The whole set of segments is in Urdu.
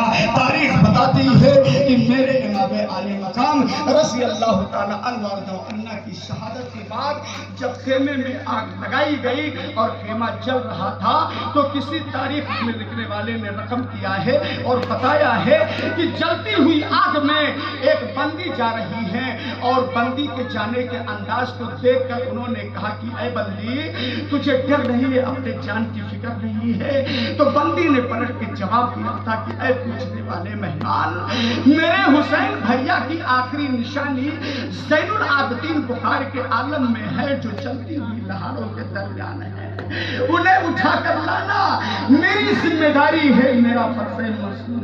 گیا۔ تاریخ بتاتی ہے کہ میرے امام عالی مقام رضی اللہ تعالیٰ عنہ کی شہادت کے بعد جب خیمے میں آگ لگائی گئی اور خیمہ جل رہا تھا تو کسی تاریخ میں لکھنے والے نے رقم کیا ہے اور بتایا ہے کہ جلتی ہوئی آگ میں ایک بندی جا رہی ہے اور بندی کے جانے کے انداز کو دیکھ کر انہوں نے کہا کہ اے بندی تجھے ڈر نہیں ہے، اپنے جان کی فکر نہیں ہے؟ تو بندی نے پلٹ کے جواب دیا تھا کہ اے پوچھنے والے مہمان، میرے حسین بھیا کی آخری نشانی زین العابدین بخار کے عالم میں ہے جو چلتی ہوئی لہروں کے درمیان ہے، انہیں اٹھا کر لانا میری ذمہ داری ہے، میرا فرض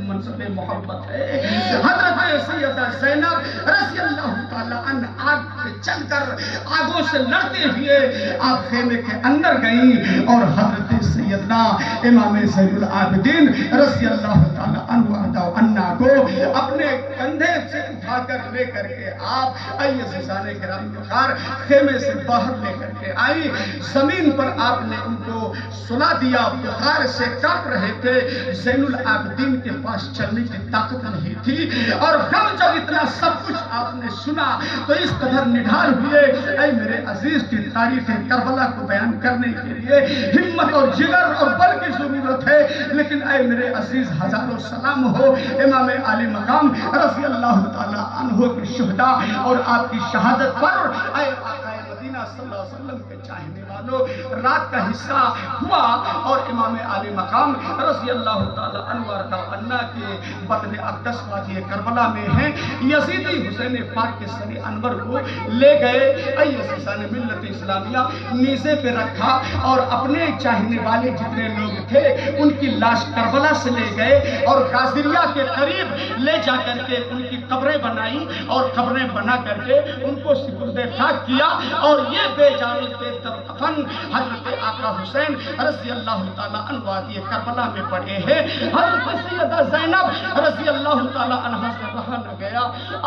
منصب محبت ہے۔ حضرت سیدہ زینب رضی اللہ تعالیٰ عنہ آگ پہ چل کر آگوں سے لڑتے ہوئے آپ خیمے کے اندر گئیں اور حضرت سیدنا امام زین العابدین رضی اللہ تعالیٰ عنہ کو اپنے کندھے سے اٹھا کر لے کر کے آپ عزیزان کرام بخار خیمے سے باہر لے کر کے آئی۔ زمین پر آپ نے ان کو سلا دیا، بخار سے کاپ رہے تھے، زین العابدین کے پاس چلنے کی طاقت نہیں تھی، اور ہم جب اتنا سب کچھ آپ نے سنا تو اس قدر نڈھال ہوئے۔ اے میرے عزیز کی تاریخ کربلا کو بیان کرنے کے لیے ہمت اور جگر اور بل کی ضرورت ہے، لیکن اے میرے عزیز ہزاروں سلام ہو امام عالی مقام رضی اللہ تعالیٰ عنہ کے شہداء اور آپ کی شہادت پر۔ اے آقا مدینہ صلی اللہ علیہ وسلم کے چاہنے والوں، رات کا حصہ ہوا اور امام عالی مقام رضی اللہ تعالیٰ عنہ کے بطن اقدس وادی کربلا میں ہیں، یزیدی حسین پاک کے سر انور کو لے گئے۔ اے عزیزان ملت اسلامیہ، نیزے پہ رکھا اور اپنے چاہنے والے جتنے لوگ تھے ان کی لاش کربلا سے لے گئے اور غازریہ کے قریب لے جا کر کے ان کی قبریں بنائی اور قبریں بنا کر کے ان کو سپرد خاک کیا، اور یہ بے جان بے دفن حضرت آقا حسین رضی اللہ تعالیٰ عنہ وادی کربلا میں پڑے ہیں۔ حضرت سیدہ زینب رضی اللہ تعالیٰ عنہ سے رہا نہ گیا،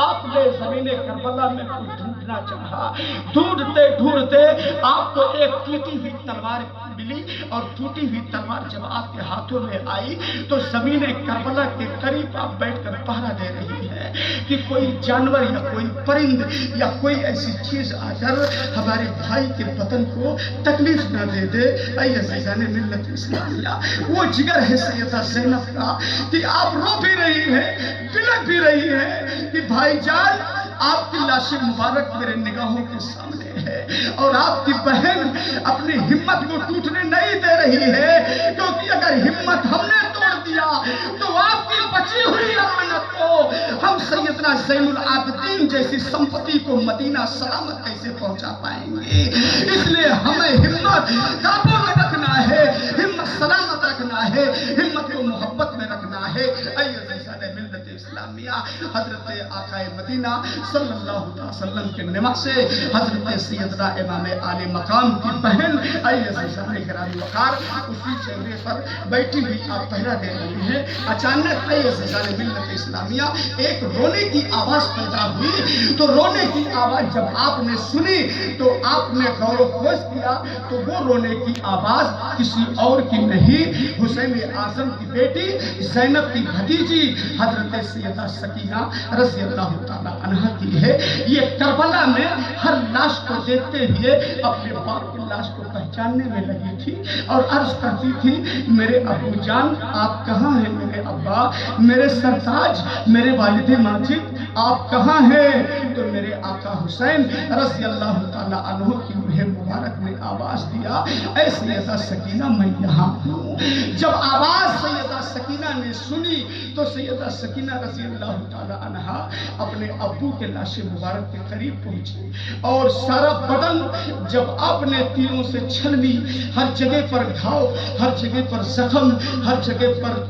آپ نے زمین کربلا میں کچھ ڈھونڈنا چاہا، ڈھونڈتے ڈھونڈتے آپ کو ایک ٹوٹی ہوئی تلوار ملی، اور ٹوٹی ہوئی تلوار جب آپ کے ہاتھوں میں آئی تو زمین کربلا کے قریب آپ بیٹھ کر پہرا دے رہی ہے کہ کوئی جانور یا کوئی پرند یا کوئی ایسی چیز آ کر ہمارے بھائی کے بدن کو تکلیف نہ دے دے۔ اے عزیزان ملت اسلامیہ، وہ جگر ہے سیدہ زینب کا کہ آپ رو بھی رہی ہیں، بلک بھی رہی ہیں کہ بھائی جان آپ کی لاش مبارک میرے نگاہوں کے سامنے ہے، اور آپ کی بہن اپنی ہمت کو ٹوٹنے نہیں دے رہی ہے، کیونکہ اگر ہمت ہم نے توڑ دیا تو آپ کی بچی ہوئی امانت کو ہم سیدنا زین العابدین جیسی سمپتی کو مدینہ سلامت کیسے پہنچا پائیں گے؟ اس لیے ہمیں ہمت قابو میں رکھنا ہے، ہمت سلامت رکھنا ہے، ہمت کو محبت میں رکھنا ہے۔ اے عزیزان ملت اسلامیہ، حضرت آقا مدینہ صلی اللہ علیہ وسلم کے نمک سے حضرت سیدنا امام عالی مقام کی بہن اے عزیزان گرامی وقار اسی چہرے پر بیٹھی ہوئی آپ پہرا دے رہی ہیں۔ اچانک اے عزیزان ملت اسلامیہ ایک رونے کی آواز پیدا ہوئی، تو رونے کی آواز جب آپ نے سنی تو آپ نے غور و خوض کیا تو وہ رونے کی آواز کسی اور کی نہیں، حسین اعظم کی بیٹی زینب کی بھتیجی حضرت سیدہ سکینہ رضی اللہ تعالیٰ عنہ کی ہے۔ یہ کربلا میں ہر لاش کو دیکھتے ہوئے اپنے باپ کی لاش کو پہچاننے میں لگی تھی اور عرض کرتی تھی میرے ابو جان آپ کہاں ہیں، میرے ابا، میرے سرتاج، میرے والد ماجد آپ کہاں ہیں؟ تو میرے آقا حسین رضی اللہ تعالیٰ عنہ کی روح مبارک نے آواز دیا اے سیدہ سکینہ میں یہاں ہوں۔ جب آواز سیدہ سکینہ نے سنی تو سیدہ سکینہ رضی اللہ تعالیٰ عنہ اپنے ابو کے لاش مبارک کے قریب پہنچی، اور سارا بدن جب آپ نے تیروں سے چھل لی، ہر جگہ پر گھاؤ، ہر جگہ پر زخم، ہر جگہ پر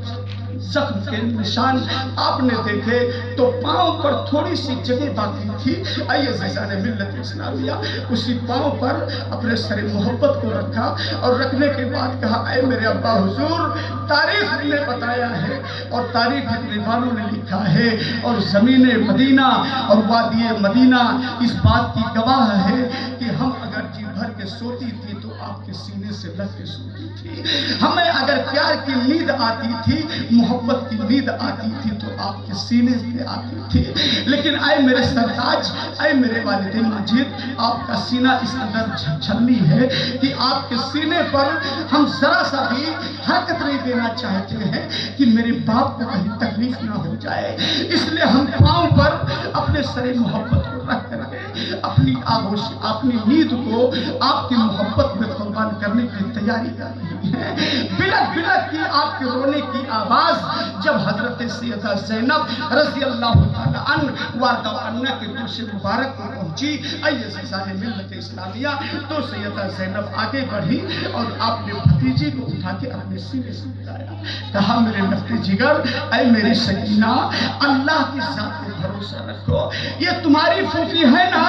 زخم کے نشان آپ نے دیکھے، تو پاؤں پر تھوڑی سی جگہ باقی تھی۔ اے عزیزان ملت اسلامیہ، اسی پاؤں پر اپنے سر محبت کو رکھا اور رکھنے کے بعد کہا اے میرے ابا حضور، تاریخ نے بتایا ہے اور تاریخ لکھنے والوں نے لکھا ہے اور زمین مدینہ اور وادی مدینہ اس بات کی گواہ ہے کہ ہم اگر جی بھر کے سوتی تھی تو آپ کے سینے سے لگ کے سوتی تھی. ہمیں اگر پیار کی نیند آتی تھی، محبت کی نیند آتی تھی تو آپ کے سینے سے آتی تھی. لیکن اے میرے سرتاج، اے میرے والد ماجد، آپ کا سینہ اس قدر چھلنی ہے کہ آپ کے سینے پر ہم ذرا سا بھی حرکت نہیں دینا چاہتے ہیں کہ میرے باپ کو کہیں تکلیف نہ ہو جائے. اس لیے ہم پاؤں پر اپنے سر محبت کو رکھ کر اپنی آغوش، اپنی نیند کو آپ کی محبت میں قربان کرنے کی تیاری کر رہی ہے. بلک بلک کی آپ کے رونے کی آواز جب حضرت سیدہ زینب رضی اللہ تعالی عنہ وارض عنہ کے گوش مبارک کو پہنچی. عزیزان ملت اسلامیہ، تو سیدہ زینب آگے بڑھی اور آپ نے بھتیجی کو اٹھا کے اپنے سینے سے اٹھایا. کہا میرے لفتے جگر، اے میری سکینہ، اللہ کی ذات پہ بھروسہ رکھو. یہ تمہاری پھوپھی ہے نا،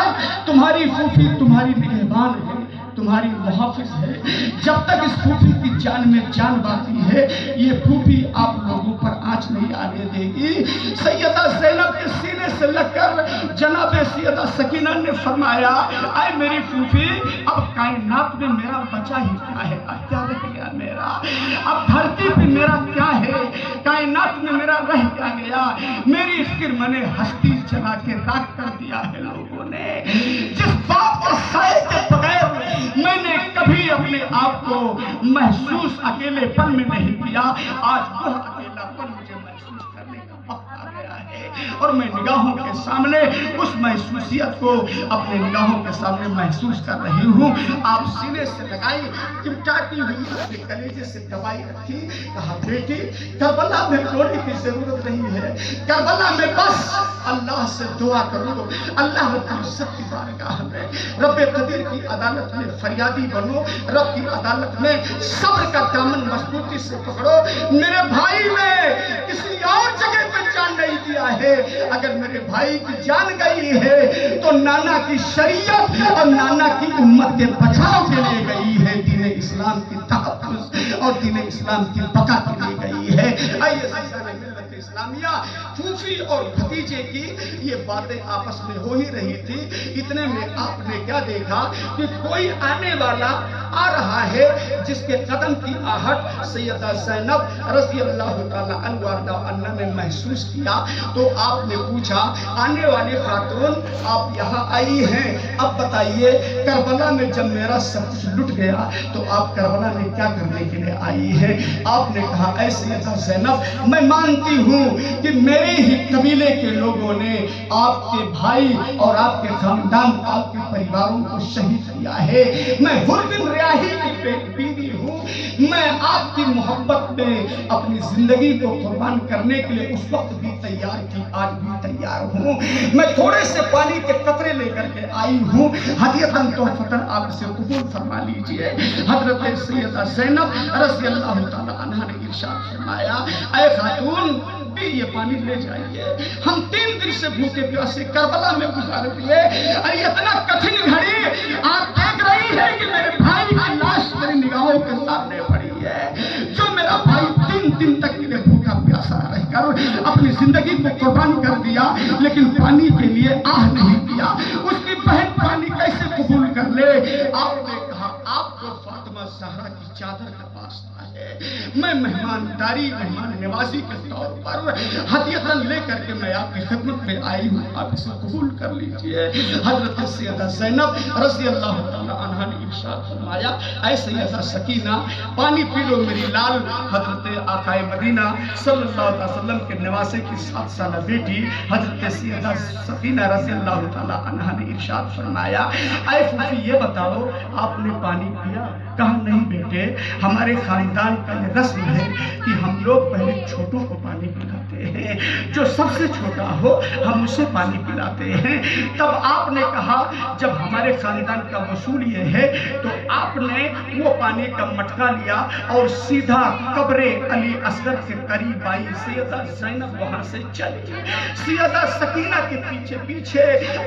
تمہاری پھوپھی تمہاری نگہبان ہے، تمہاری محافظ ہے. جب تک اس پھوپھی کی جان میں جان باقی ہے، یہ پھوپھی آپ لوگوں پر آنچ نہیں آنے دے گی. سیدہ زینب کے سینے سے لگ کر جناب سیدہ سکینہ نے فرمایا، اے میری پھوپھی، اب کائنات میں میرا بچا ہی کیا ہے؟ کیا رہ گیا میرا؟ اب دھرتی پہ میرا کیا ہے؟ کائنات میں میرا رہ کیا گیا؟ میری خرمن ہستی جلا کے راکھ کر دیا ہے لوگوں نے. جس بات کے سائے کے بغیر میں نے کبھی اپنے آپ کو محسوس اکیلے پن میں نہیں کیا، آج وہ اکیلا پن مجھے محسوس کرنے کا وقت آ گیا ہے. اور میں نگاہوں کے سامنے اس محسوسیت کو اپنے نگاہوں کے سامنے محسوس کر رہی ہوں. آپ سینے سے لگائی، چمٹاتی ہوئی اپنے کلیجے سے دوائی رکھی. کہا بیٹی، کربلا میں رونے کی ضرورت نہیں ہے. کربلا میں بس اللہ سے دعا کرو، اللہ رب العزت کی بارگاہ میں رب قدیر کی عدالت میں فریادی بنو. رب کی عدالت میں صبر کا دامن مضبوطی سے پکڑو. میرے بھائی نے کسی اور جگہ پہ جان نہیں دیا ہے. اگر میرے بھائی کی جان گئی ہے تو نانا کی شریعت اور نانا کی امت کے بچاؤ کے لیے گئی ہے، دین اسلام کی تحفظ اور دین اسلام کی بقا کے لیے گئی ہے. آئیے عزیزان ملت اسلامیہ، پھوپھی اور بھتیجے کی یہ باتیں آپس میں ہو ہی رہی تھی. اتنے میں آپ نے کیا دیکھا کہ کوئی آنے والا آ رہا ہے جس کے قدم کی آہٹ سیدہ زینب رضی اللہ تعالی عنہ نے محسوس کیا. تو آپ نے پوچھا، آنے والی خاتون آپ یہاں آئی ہیں، اب بتائیے کربلا میں جب میرا سب کچھ لٹ گیا تو آپ کربلا میں کیا کرنے کے لیے آئی ہیں؟ آپ نے کہا، اے سیدہ زینب، میں مانتی ہوں کہ میرے ہی قبیلے کے لوگوں نے آپ کے بھائی اور آپ کے خاندان، آپ کے پریواروں کو شہید کیا ہے. میں حر بن ریاحی کی بیوی ہوں. میں آپ کی محبت میں اپنی زندگی کو قربان کرنے کے لیے اس وقت بھی تیار تھی، آج بھی تیار ہوں. میں تھوڑے سے پانی کے قطرے لے کر کے آئی ہوں، ہدیۃً تحفۃً آپ سے قبول فرما لیجئے. حضرت سیدہ زینب رضی اللہ تعالی عنہ نے ارشاد فرمایا، اے خاتون، یہ پانی لے جائیے. ہم 3 دن سے بھوکے پیاسے کربلا میں گزار دیے. اور اتنا کٹھن گھڑی آپ دیکھ رہی ہے کہ میرے بھائی کی لاش میری نگاہوں کے سامنے پڑی ہے. جو میرا بھائی 3 دن تک کے لیے بھوکا پیاسا رہ کر اپنی زندگی کو قربان کر دیا، لیکن پانی کے لیے آہ نہیں کیا. اس کی بہن پانی کیسے قبول کر لے؟ آپ نے کہا، آپ کو فاطمہ زہرا کی چادر کا واسطہ ہے. میں مہمانداری، مہمان نوازی کے طور پر ہدیۃً لے کر کے میں آپ کی خدمت میں آئی ہوں، آپ اسے قبول کر لیجئے. حضرت سیدہ زینب رضی اللہ تعالی عنہ نے ارشاد فرمایا، اے سیدہ سکینہ، پانی پی لو میری لال. حضرت آقا مدینہ صلی اللہ علیہ وسلم کے نواسے کی 7 سالہ بیٹی حضرت سیدہ سکینہ رضی اللہ تعالی عنہ نے ارشاد فرمایا، اے پھوپھی یہ بتاؤ آپ نے پانی پیا؟ کہا نہیں بیٹے، ہمارے خاندان کا یہ رسم ہے کہ ہم لوگ پہلے چھوٹوں کو پانی پلاتے ہیں، جو سب سے چھوٹا ہو ہم اسے پانی پلاتے ہیں. تب آپ نے کہا، جب ہمارے خاندان کا اصول یہ ہے، تو آپ نے وہ پانی کا مٹکا لیا اور سیدھا قبر علی اصغر کے قریب آئی. سیدہ زینب وہاں سے چلی، سیدہ سکینہ کے پیچھے پیچھے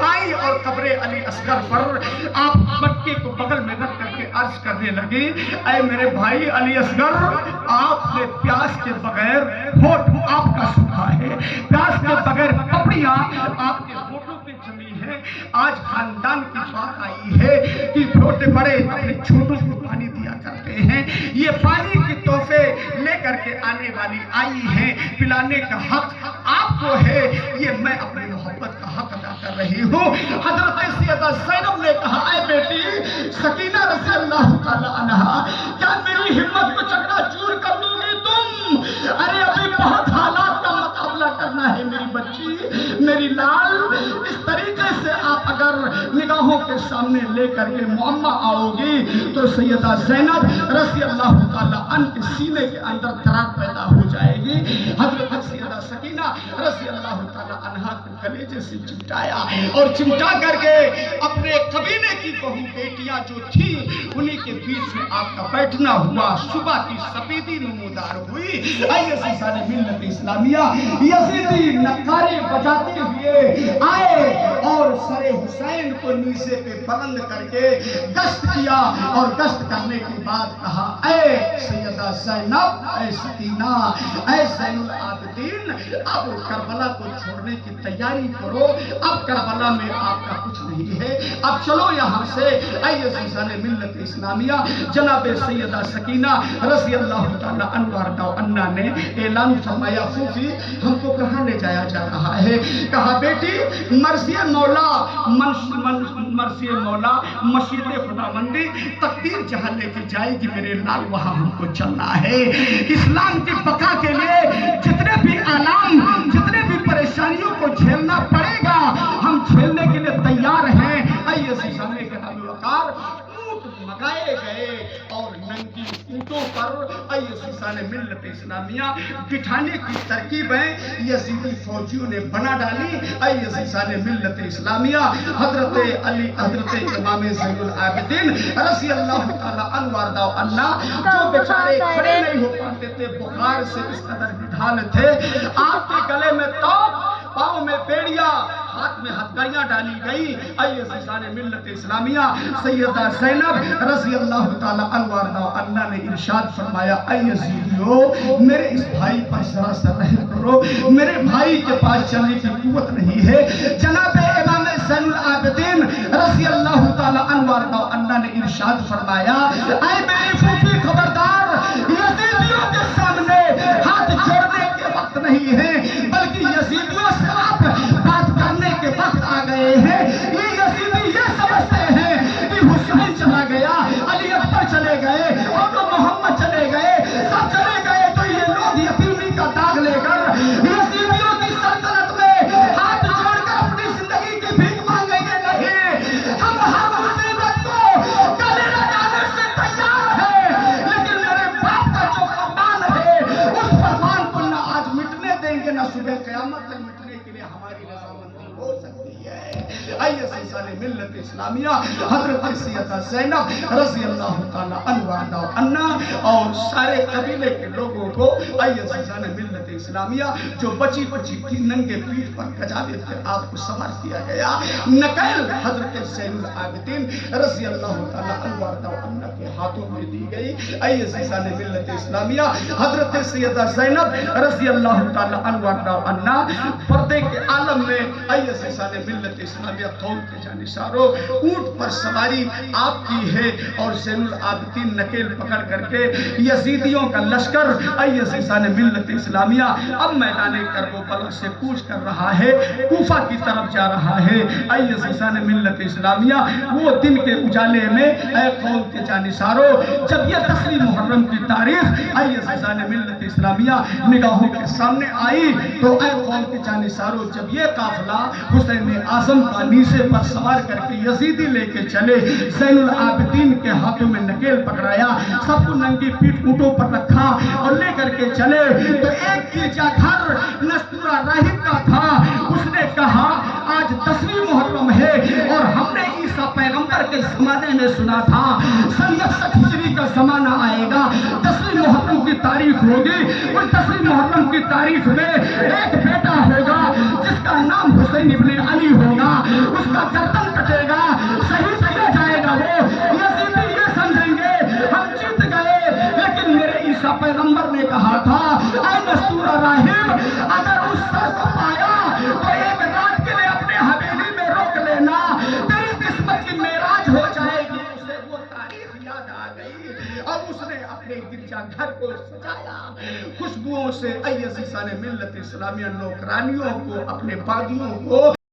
آئی اور قبر علی اصغر پر آپ مٹکے کو بغل میں رکھ کر کے عرض کرنے لگی، اے میرے بھائی علی اصغر، آپ نے پیاس کے بغیر ہوٹ آپ کا سوکھا ہے، پیاس کے بغیر پپڑیاں آپ کے ہوٹوں پہ جمی ہیں. آج خاندان کی بات آئی ہے کہ چھوٹے بڑے اپنے چھوٹوں کو پانی دیا کرتے ہیں، یہ پانی کے تحفے لے کر کے آنے والی آئی ہیں، پلانے کا حق آپ کو ہے، یہ میں اپنی محبت کا حق ادا کر رہی ہوں۔ حضرت سیدہ زینب نے کہا، اے بیٹی سکینہ رضی اللہ تعالی عنہا، کیا میری ہمت کو چکنا چور کر دو گی تم؟ ارے ابھی بہت حالات کا مقابلہ کرنا ہے میری بچی، میری لال، اس طریقے سے آپ اگر نگاہوں کے سامنے لے کر کے معمہ آؤ گی تو سیدہ زینب رضی اللہ تعالی عنہ کے سینے کے اندر درار پیدا ہو جائے گی۔ حضرت سیدہ سکینہ رضی اللہ تعالی عنہا کو کلیجے سے چمٹایا اور چمٹا کر کے اپنے قبیلے کی بہو بیٹیاں جو تھی انہی کے بیچ میں آپ کا بیٹھنا ہوا، صبح کی سپیدی نمودار ہوئی۔ آئیے سارے ملت اسلامیہ یزیدی نقارے بجاتے ہوئے آئے اور سر حسین کو نیزے پہ بلند کر کے گشت کیا، اور گشت کرنے کے بعد کہا، اے سیدہ زینب، اے سکینہ، اے زین العابدین، اب کربلا کو چھوڑنے کی تیاری کرو، اب کربلا میں آپ کا کچھ نہیں ہے، اب چلو یہاں سے۔ آئیے عزیزان ملت اسلامیہ، جناب سیدہ سکینہ رضی اللہ تعالی عنہ نے اعلان فرمایا، پھوپھی ہم کو کہاں لے جایا جا رہا ہے؟ کہا بیٹی مرضی مولا، مرضی مولا، مشیت خداوندی، تقدیر جہاں لے کے جائے گی میرے لال وہاں ہم کو چلنا ہے۔ اسلام کی بقا کے لیے جتنے بھی آلام، جتنے بھی پریشانیوں کو جھیلنا پڑے گا ہم جھیلنے کے لیے تیار ہیں۔ آئیے سامنے کے نام وقار اونٹ منگائے گئے اور ننگی اونٹوں پر آئیے سلطان ملت اسلامیہ بٹھانے کی ترکیبیں یزیدی فوجیوں نے بنا ڈالی۔ آئیے سلطان ملت اسلامیہ حضرت علی، حضرت امام زین العابدین رضی اللہ تعالی عنہ جو بیچارے کھڑے نہیں ہو پاتے تھے، بخار سے اس قدر بڈھال تھے، آپ کے گلے میں توپ، پاؤں میں بیڑیا، ہاتھ میں ہتھکڑیاں ڈالی گئی۔ آئیے سلطان ملت اسلامیہ سیدہ زینب رضی اللہ تعالی عنہ نے ارشاد فرمایا، اے یزیدیو میرے اس بھائی پر ذرا سا رحم کرو، میرے بھائی کے پاس چلنے کی قوت نہیں ہے۔ جناب امام زین العابدین رضی اللہ تعالی عنہ نے ارشاد فرمایا، اے میری پھوپھی خبردار، یزیدیوں کے سامنے ہاتھ جوڑنے کے وقت نہیں ہے، بلکہ یزیدیوں سے آپ بات کرنے کے وقت آ گئے ہیں۔ یہ یزیدی یہ سمجھتے ہیں کہ حسین چلا گیا، علی اکبر چلے گئے، اور تو محمد چلے گئے، سب چلے گئے تو یہ لوگ یتیمی کا داغ لے کر یزیدیوں کی سلطنت میں ہاتھ جوڑ کر اپنی زندگی کی بھیک مانگیں گے نہیں۔ ہم ہر مصیبت کو گلے لگانے سے تیار ہیں، لیکن میرے باپ کا جو فرمان ہے اس فرمان کو نہ آج مٹنے دیں گے، نہ صبح قیامت تک مٹنے کے لیے ہماری رضامندی ہو سکتی ہے۔ آئیے سلطان ملت اسلامیہ حضرت سیدہ زینب رضی اللہ تعالی عنہ اور سارے قبیلے کے لوگوں کو، آئیے سلطان ملت اسلامیہ جو بچی بچی کی ننگے پیٹھ پر کجاوے تھے آپ کو سوار کیا گیا۔ نقل حضرت زین العابدین رضی اللہ تعالی عنہ کے ہاتھوں میں دی گئی۔ آئیے سلطان ملت اسلامیہ حضرت سیدہ زینب رضی اللہ تعالی عنہ پردے کے عالم میں، آئیے سلطان ملت اسلامیہ قوم کے جانشارو اونٹ پر سواری آپ کی ہے، اور زین العابدین نکیل پکڑ کر کے یزیدیوں کا لشکر، آئیے سلطان ملت اسلامیہ اب میدان کربلا سے کوچ کر رہا ہے، کوفہ کی طرف جا رہا ہے۔ آئیے سلطان ملت اسلامیہ وہ دن کے اجالے میں، اے قوم کے جانشارو، جب یہ 10 محرم کی تاریخ آئیے سلطان ملت اسلامیہ نگاہوں کے سامنے آئی تو اے قوم کے جانشارو، جب یہ قافلہ حسین اعظم کا نیزے پر سوار کر کے یزیدی لے کے چلے، زین العابدین کے ہاتھوں میں نکیل پکڑایا، سب کو ننگی پیٹھ اونٹوں پر رکھا اور لے کر کے چلے، تو ایک گرجا گھر نستورہ راہب کا تھا، اس نے کہا آج 10 محرم ہے اور ہم نے عیسیٰ پیغمبر کے زمانے میں سنا تھا سن 61 ہجری کا زمانہ آئے گا، 10 محرم کی تاریخ ہوگی، اس 10 محرم کی تاریخ میں ایک بیٹا ہوگا جس کا نام حسین ابن علی ہوگا، اس کا گردن کٹے گا، شہید کیا جائے گا، وہ یزیدی یہ سمجھیں گے ہم جیت گئے، لیکن میرے عیسیٰ پیغمبر نے کہا تھا اے نستورہ راہب، اگر اس سر کو پایا تو ایک رات کے لیے اپنے حویلی میں روک لینا، تیری قسمت کی معراج ہو جائے گی۔ اسے وہ تاریخ کھینچا، گھر کو سجایا خوشبوؤں سے۔ اے عزیزان ملت اسلامیہ، نوکرانیوں کو، اپنے باغیوں کو